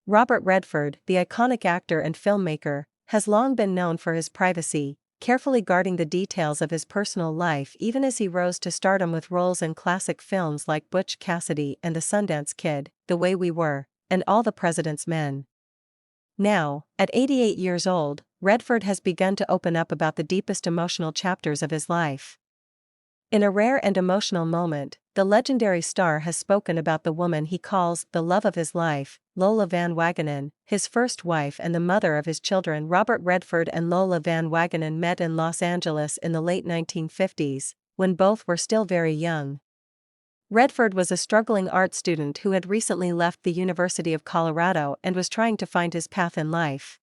Robert Redford, the iconic actor and filmmaker, has long been known for his privacy, carefully guarding the details of his personal life even as he rose to stardom with roles in classic films like Butch Cassidy and The Sundance Kid, The Way We Were, and All the President's Men. Now, at 88 years old, Redford has begun to open up about the deepest emotional chapters of his life. In a rare and emotional moment, the legendary star has spoken about the woman he calls the love of his life, Lola Van Wagenen, his first wife and the mother of his children. Robert Redford and Lola Van Wagenen met in Los Angeles in the late 1950s, when both were still very young. Redford was a struggling art student who had recently left the University of Colorado and was trying to find his path in life.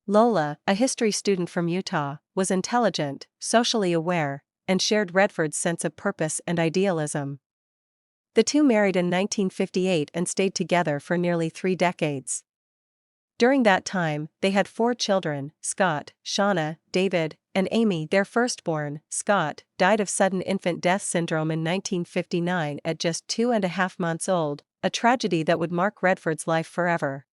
Lola, a history student from Utah, was intelligent, socially aware, and shared Redford's sense of purpose and idealism. The two married in 1958 and stayed together for nearly 3 decades. During that time, they had 4 children: Scott, Shauna, David, and Amy. Their firstborn, Scott, died of sudden infant death syndrome in 1959 at just 2.5 months old, a tragedy that would mark Redford's life forever.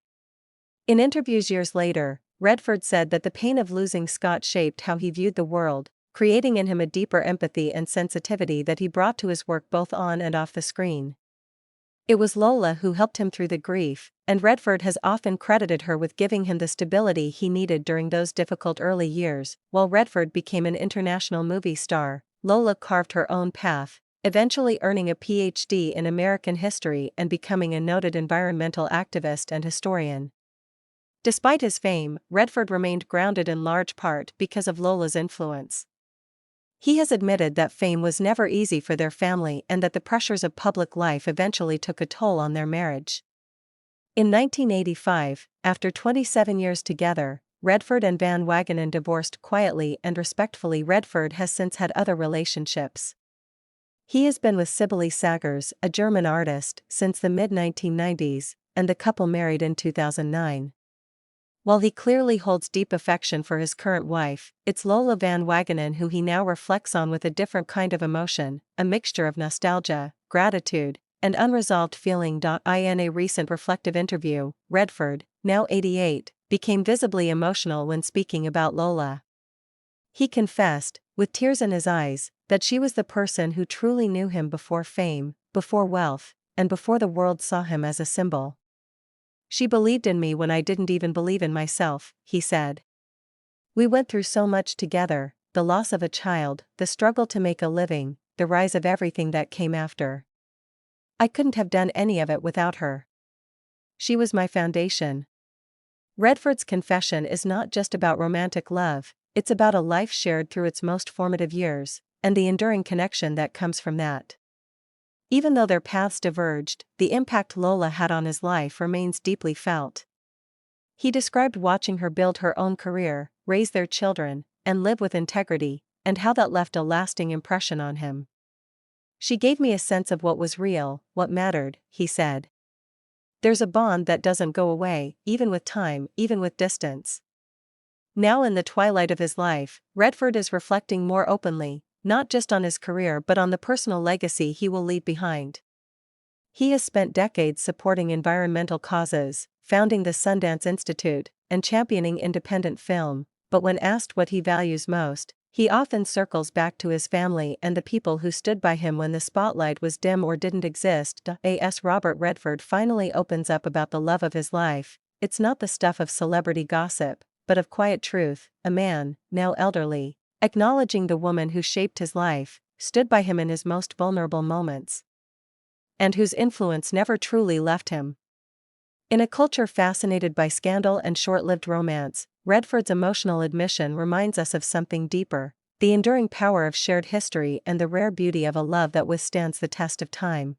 In interviews years later, Redford said that the pain of losing Scott shaped how he viewed the world, creating in him a deeper empathy and sensitivity that he brought to his work both on and off the screen. It was Lola who helped him through the grief, and Redford has often credited her with giving him the stability he needed during those difficult early years. While Redford became an international movie star, Lola carved her own path, eventually earning a PhD in American history and becoming a noted environmental activist and historian. Despite his fame, Redford remained grounded in large part because of Lola's influence. He has admitted that fame was never easy for their family and that the pressures of public life eventually took a toll on their marriage. In 1985, after 27 years together, Redford and Van Wagenen divorced quietly and respectfully. Redford has since had other relationships. He has been with Sibylle Szaggars, a German artist, since the mid-1990s, and the couple married in 2009. While he clearly holds deep affection for his current wife, it's Lola Van Wagenen who he now reflects on with a different kind of emotion, a mixture of nostalgia, gratitude, and unresolved feeling. In a recent reflective interview, Redford, now 88, became visibly emotional when speaking about Lola. He confessed, with tears in his eyes, that she was the person who truly knew him before fame, before wealth, and before the world saw him as a symbol. She believed in me when I didn't even believe in myself, he said. We went through so much together: the loss of a child, the struggle to make a living, the rise of everything that came after. I couldn't have done any of it without her. She was my foundation. Redford's confession is not just about romantic love, it's about a life shared through its most formative years, and the enduring connection that comes from that. Even though their paths diverged, the impact Lola had on his life remains deeply felt. He described watching her build her own career, raise their children, and live with integrity, and how that left a lasting impression on him. She gave me a sense of what was real, what mattered, he said. There's a bond that doesn't go away, even with time, even with distance. Now in the twilight of his life, Redford is reflecting more openly, not just on his career but on the personal legacy he will leave behind. He has spent decades supporting environmental causes, founding the Sundance Institute, and championing independent film, but when asked what he values most, he often circles back to his family and the people who stood by him when the spotlight was dim or didn't exist. As Robert Redford finally opens up about the love of his life, it's not the stuff of celebrity gossip, but of quiet truth. A man, now elderly, acknowledging the woman who shaped his life, stood by him in his most vulnerable moments, and whose influence never truly left him. In a culture fascinated by scandal and short-lived romance, Redford's emotional admission reminds us of something deeper: the enduring power of shared history and the rare beauty of a love that withstands the test of time.